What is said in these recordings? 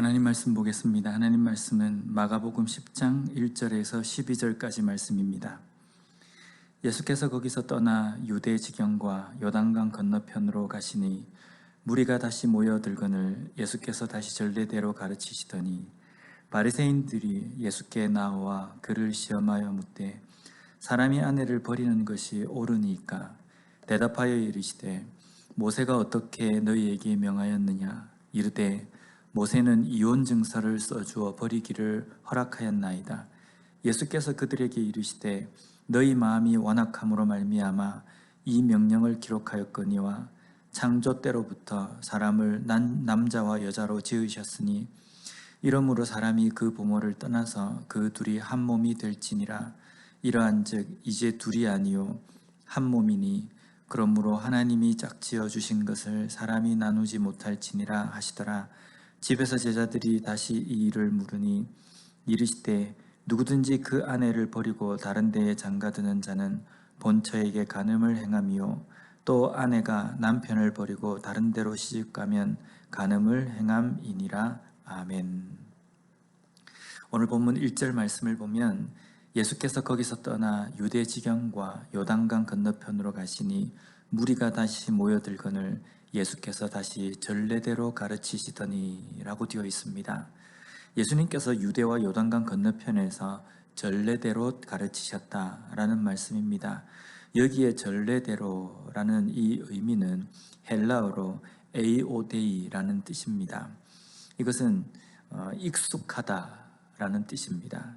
하나님 말씀 보겠습니다. 하나님 말씀은 마가복음 10장 1절에서 12절까지 말씀입니다. 예수께서 거기서 떠나 유대 지경과 요단강 건너편으로 가시니 무리가 다시 모여들거늘 예수께서 다시 전례대로 가르치시더니 바리새인들이 예수께 나와 그를 시험하여 묻되 사람이 아내를 버리는 것이 옳으니까 대답하여 이르시되 모세가 어떻게 너희에게 명하였느냐 이르되 모세는 이혼 증서를 써주어 버리기를 허락하였나이다. 예수께서 그들에게 이르시되 너희 마음이 완악함으로 말미암아 이 명령을 기록하였거니와 창조 때로부터 사람을 남자와 여자로 지으셨으니 이러므로 사람이 그 부모를 떠나서 그 둘이 한 몸이 될지니라. 이러한즉 이제 둘이 아니요 한 몸이니 그러므로 하나님이 짝지어 주신 것을 사람이 나누지 못할지니라 하시더라. 집에서 제자들이 다시 이 일을 물으니 이르시되 누구든지 그 아내를 버리고 다른 데에 장가드는 자는 본처에게 간음을 행함이요 또 아내가 남편을 버리고 다른 데로 시집가면 간음을 행함이니라. 아멘. 오늘 본문 1절 말씀을 보면 예수께서 거기서 떠나 유대 지경과 요단강 건너편으로 가시니 무리가 다시 모여들거늘 예수께서 다시 전례대로 가르치시더니 라고 되어 있습니다. 예수님께서 유대와 요단강 건너편에서 전례대로 가르치셨다라는 말씀입니다. 여기에 전례대로라는 이 의미는 헬라어로 에이오데이라는 뜻입니다. 이것은 익숙하다라는 뜻입니다.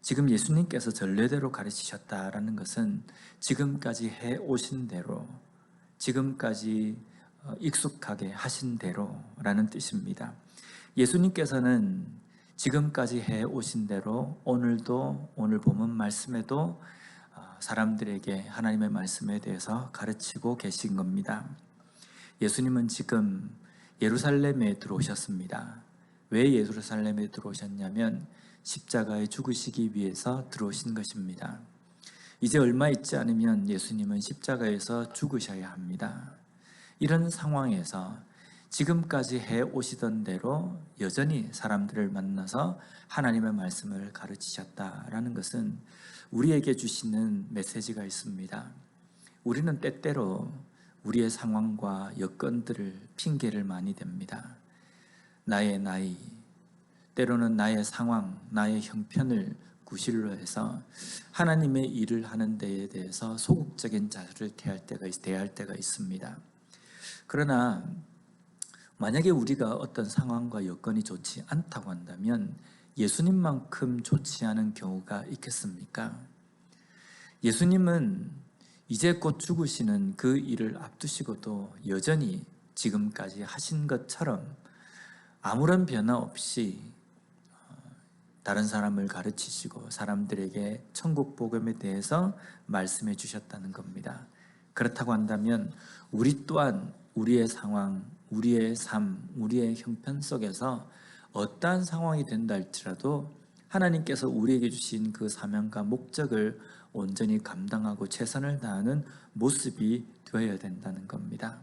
지금 예수님께서 전례대로 가르치셨다라는 것은 지금까지 해오신 대로, 지금까지 익숙하게 하신 대로라는 뜻입니다. 예수님께서는 지금까지 해오신 대로 오늘도 오늘 본문 말씀에도 사람들에게 하나님의 말씀에 대해서 가르치고 계신 겁니다. 예수님은 지금 예루살렘에 들어오셨습니다. 왜 예루살렘에 들어오셨냐면 십자가에 죽으시기 위해서 들어오신 것입니다. 이제 얼마 있지 않으면 예수님은 십자가에서 죽으셔야 합니다. 이런 상황에서 지금까지 해오시던 대로 여전히 사람들을 만나서 하나님의 말씀을 가르치셨다라는 것은 우리에게 주시는 메시지가 있습니다. 우리는 때때로 우리의 상황과 여건들을 핑계를 많이 댑니다. 나의 나이, 때로는 나의 상황, 나의 형편을 구실로 해서 하나님의 일을 하는 데에 대해서 소극적인 자세를 대할 때가 있습니다. 그러나 만약에 우리가 어떤 상황과 여건이 좋지 않다고 한다면 예수님만큼 좋지 않은 경우가 있겠습니까? 예수님은 이제 곧 죽으시는 그 일을 앞두시고도 여전히 지금까지 하신 것처럼 아무런 변화 없이 다른 사람을 가르치시고 사람들에게 천국 복음에 대해서 말씀해 주셨다는 겁니다. 그렇다고 한다면 우리 또한 우리의 상황, 우리의 삶, 우리의 형편 속에서 어떠한 상황이 된다 할지라도 하나님께서 우리에게 주신 그 사명과 목적을 온전히 감당하고 최선을 다하는 모습이 되어야 된다는 겁니다.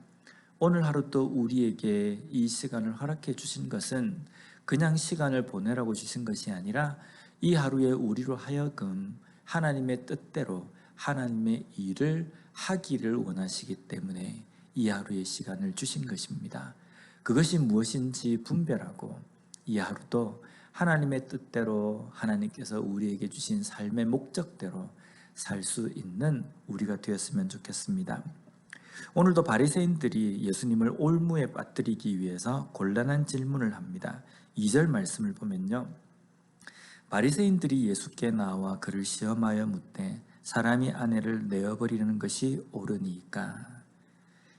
오늘 하루 또 우리에게 이 시간을 허락해 주신 것은 그냥 시간을 보내라고 주신 것이 아니라 이 하루에 우리로 하여금 하나님의 뜻대로 하나님의 일을 하기를 원하시기 때문에 이 하루의 시간을 주신 것입니다. 그것이 무엇인지 분별하고 이 하루도 하나님의 뜻대로 하나님께서 우리에게 주신 삶의 목적대로 살 수 있는 우리가 되었으면 좋겠습니다. 오늘도 바리새인들이 예수님을 올무에 빠뜨리기 위해서 곤란한 질문을 합니다. 2절 말씀을 보면요, 바리새인들이 예수께 나와 그를 시험하여 묻되 사람이 아내를 내어버리는 것이 옳으니까.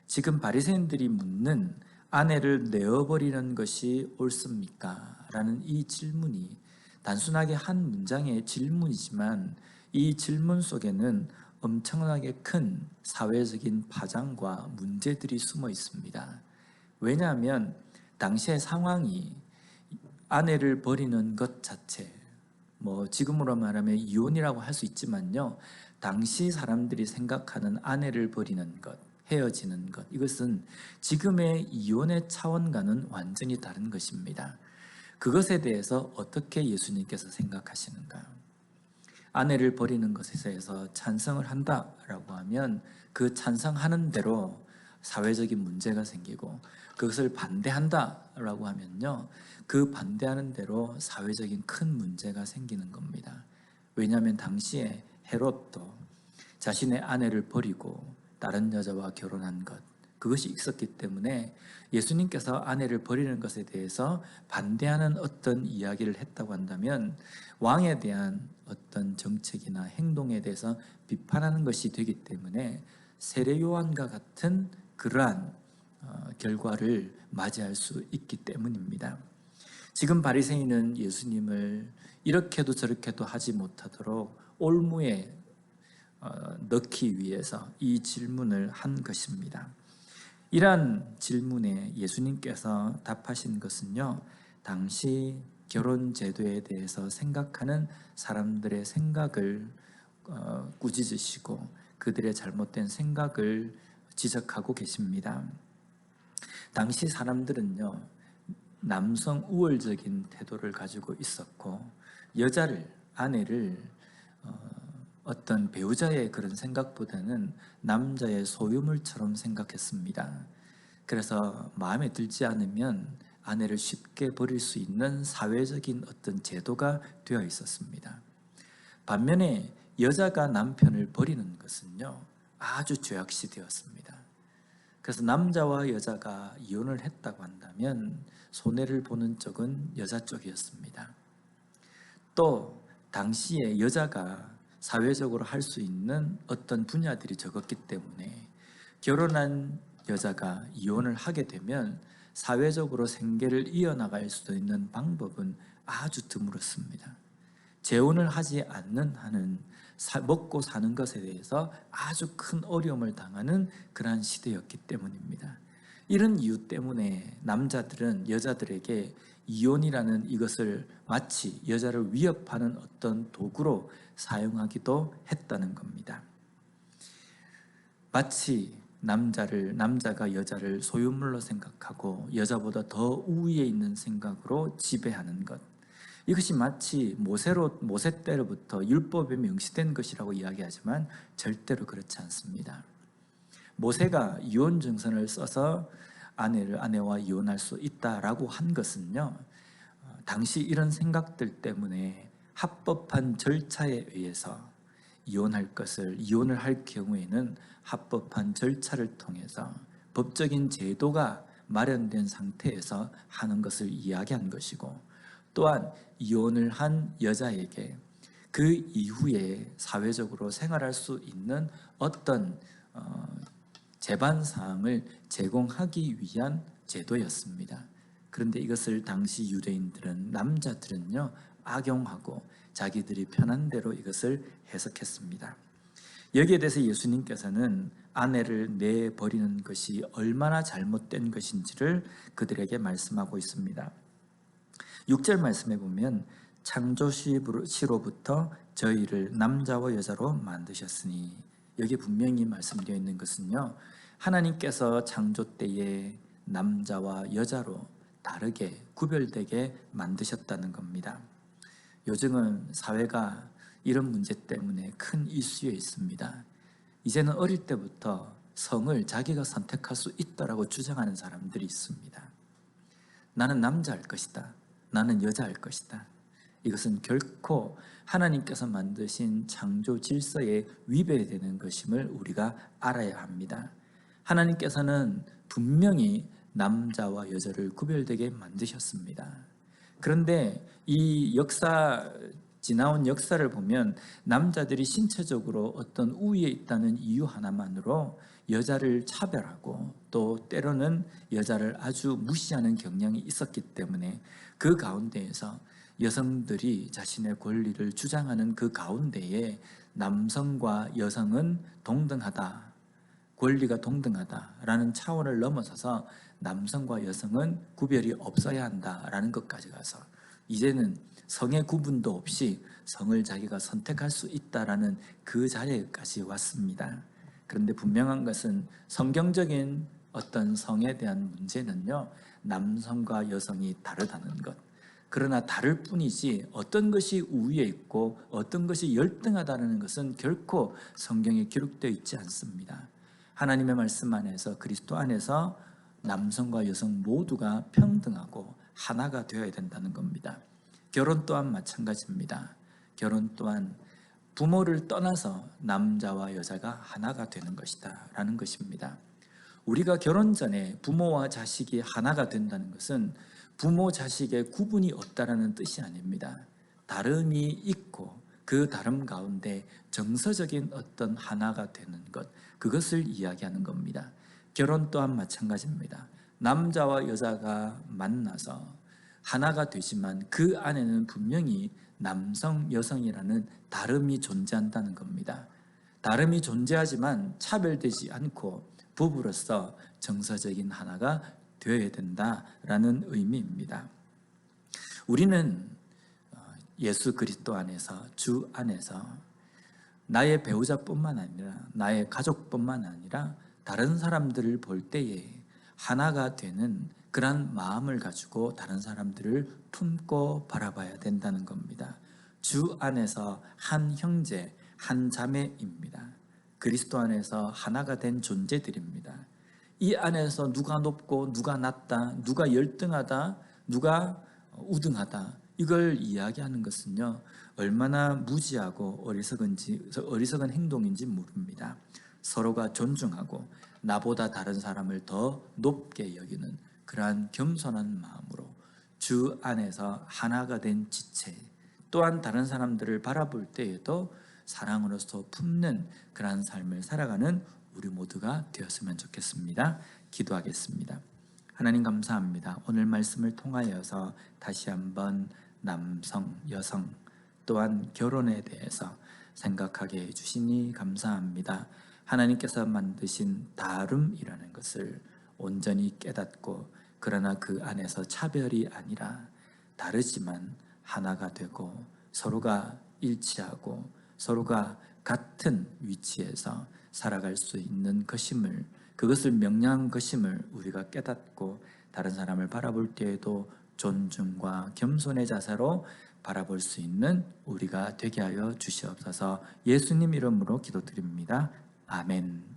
지금 바리새인들이 묻는 아내를 내어버리는 것이 옳습니까? 라는 이 질문이 단순하게 한 문장의 질문이지만 이 질문 속에는 엄청나게 큰 사회적인 파장과 문제들이 숨어 있습니다. 왜냐하면 당시의 상황이 아내를 버리는 것 자체, 지금으로 말하면 이혼이라고 할 수 있지만요, 당시 사람들이 생각하는 아내를 버리는 것, 헤어지는 것, 이것은 지금의 이혼의 차원과는 완전히 다른 것입니다. 그것에 대해서 어떻게 예수님께서 생각하시는가? 아내를 버리는 것에 대해서 찬성을 한다라고 하면 그 찬성하는 대로 사회적인 문제가 생기고, 그것을 반대한다라고 하면요, 그 반대하는 대로 사회적인 큰 문제가 생기는 겁니다. 왜냐하면 당시에 헤롯도 자신의 아내를 버리고 다른 여자와 결혼한 것, 그것이 있었기 때문에 예수님께서 아내를 버리는 것에 대해서 반대하는 어떤 이야기를 했다고 한다면 왕에 대한 어떤 정책이나 행동에 대해서 비판하는 것이 되기 때문에 세례 요한과 같은 그러한 결과를 맞이할 수 있기 때문입니다. 지금 바리새인은 예수님을 이렇게도 저렇게도 하지 못하도록 올무에 넣기 위해서 이 질문을 한 것입니다. 이러한 질문에 예수님께서 답하신 것은요, 당시 결혼 제도에 대해서 생각하는 사람들의 생각을 꾸짖으시고 그들의 잘못된 생각을 지적하고 계십니다. 당시 사람들은요, 남성 우월적인 태도를 가지고 있었고, 여자를, 아내를 어떤 배우자의 그런 생각보다는 남자의 소유물처럼 생각했습니다. 그래서 마음에 들지 않으면 아내를 쉽게 버릴 수 있는 사회적인 어떤 제도가 되어 있었습니다. 반면에 여자가 남편을 버리는 것은요, 아주 죄악시되었습니다. 그래서 남자와 여자가 이혼을 했다고 한다면 손해를 보는 쪽은 여자 쪽이었습니다. 또 당시에 여자가 사회적으로 할 수 있는 어떤 분야들이 적었기 때문에 결혼한 여자가 이혼을 하게 되면 사회적으로 생계를 이어나갈 수 있는 방법은 아주 드물었습니다. 재혼을 하지 않는 한은 먹고 사는 것에 대해서 아주 큰 어려움을 당하는 그러한 시대였기 때문입니다. 이런 이유 때문에 남자들은 여자들에게 이혼이라는 이것을 마치 여자를 위협하는 어떤 도구로 사용하기도 했다는 겁니다. 마치 남자가 여자를 소유물로 생각하고 여자보다 더 우위에 있는 생각으로 지배하는 것, 이것이 마치 모세 때로부터 율법에 명시된 것이라고 이야기하지만 절대로 그렇지 않습니다. 모세가 이혼 증서를 써서 아내와 이혼할 수 있다라고 한 것은요, 당시 이런 생각들 때문에 합법한 절차에 의해서 이혼을 할 경우에는 합법한 절차를 통해서 법적인 제도가 마련된 상태에서 하는 것을 이야기한 것이고, 또한 이혼을 한 여자에게 그 이후에 사회적으로 생활할 수 있는 어떤 재반 사항을 제공하기 위한 제도였습니다. 그런데 이것을 당시 유대인들은, 남자들은요, 악용하고 자기들이 편한 대로 이것을 해석했습니다. 여기에 대해서 예수님께서는 아내를 내버리는 것이 얼마나 잘못된 것인지를 그들에게 말씀하고 있습니다. 6절 말씀에 보면 창조시로부터 저희를 남자와 여자로 만드셨으니, 여기 분명히 말씀되어 있는 것은요, 하나님께서 창조 때에 남자와 여자로 다르게 구별되게 만드셨다는 겁니다. 요즘은 사회가 이런 문제 때문에 큰 이슈에 있습니다. 이제는 어릴 때부터 성을 자기가 선택할 수 있다라고 주장하는 사람들이 있습니다. 나는 남자일 것이다, 나는 여자일 것이다. 이것은 결코 하나님께서 만드신 창조 질서에 위배되는 것임을 우리가 알아야 합니다. 하나님께서는 분명히 남자와 여자를 구별되게 만드셨습니다. 그런데 이 지나온 역사를 보면 남자들이 신체적으로 어떤 우위에 있다는 이유 하나만으로 여자를 차별하고 또 때로는 여자를 아주 무시하는 경향이 있었기 때문에 그 가운데에서 여성들이 자신의 권리를 주장하는 그 가운데에 남성과 여성은 동등하다, 권리가 동등하다라는 차원을 넘어서서 남성과 여성은 구별이 없어야 한다라는 것까지 가서 이제는 성의 구분도 없이 성을 자기가 선택할 수 있다라는 그 자리까지 왔습니다. 그런데 분명한 것은 성경적인 어떤 성에 대한 문제는요, 남성과 여성이 다르다는 것, 그러나 다를 뿐이지 어떤 것이 우위에 있고 어떤 것이 열등하다는 것은 결코 성경에 기록되어 있지 않습니다. 하나님의 말씀 안에서, 그리스도 안에서 남성과 여성 모두가 평등하고 하나가 되어야 된다는 겁니다. 결혼 또한 마찬가지입니다. 결혼 또한 부모를 떠나서 남자와 여자가 하나가 되는 것이다 라는 것입니다. 우리가 결혼 전에 부모와 자식이 하나가 된다는 것은 부모 자식의 구분이 없다라는 뜻이 아닙니다. 다름이 있고 그 다름 가운데 정서적인 어떤 하나가 되는 것, 그것을 이야기하는 겁니다. 결혼 또한 마찬가지입니다. 남자와 여자가 만나서 하나가 되지만 그 안에는 분명히 남성, 여성이라는 다름이 존재한다는 겁니다. 다름이 존재하지만 차별되지 않고 부부로서 정서적인 하나가 되어야 된다라는 의미입니다. 우리는 예수 그리스도 안에서, 주 안에서 나의 배우자뿐만 아니라 나의 가족뿐만 아니라 다른 사람들을 볼 때에 하나가 되는 그런 마음을 가지고 다른 사람들을 품고 바라봐야 된다는 겁니다. 주 안에서 한 형제, 한 자매입니다. 그리스도 안에서 하나가 된 존재들입니다. 이 안에서 누가 높고 누가 낮다, 누가 열등하다, 누가 우등하다, 이걸 이야기하는 것은요, 얼마나 무지하고 어리석은 행동인지 모릅니다. 서로가 존중하고 나보다 다른 사람을 더 높게 여기는 그러한 겸손한 마음으로 주 안에서 하나가 된 지체, 또한 다른 사람들을 바라볼 때에도 사랑으로서 품는 그러한 삶을 살아가는 우리 모두가 되었으면 좋겠습니다. 기도하겠습니다. 하나님 감사합니다. 오늘 말씀을 통하여서 다시 한번 남성, 여성, 또한 결혼에 대해서 생각하게 해주시니 감사합니다. 하나님께서 만드신 다름이라는 것을 온전히 깨닫고, 그러나 그 안에서 차별이 아니라 다르지만 하나가 되고 서로가 일치하고 서로가 같은 위치에서 살아갈 수 있는 것임을, 그것을 명령한 것임을 우리가 깨닫고 다른 사람을 바라볼 때에도 존중과 겸손의 자세로 바라볼 수 있는 우리가 되게 하여 주시옵소서. 예수님 이름으로 기도드립니다. 아멘.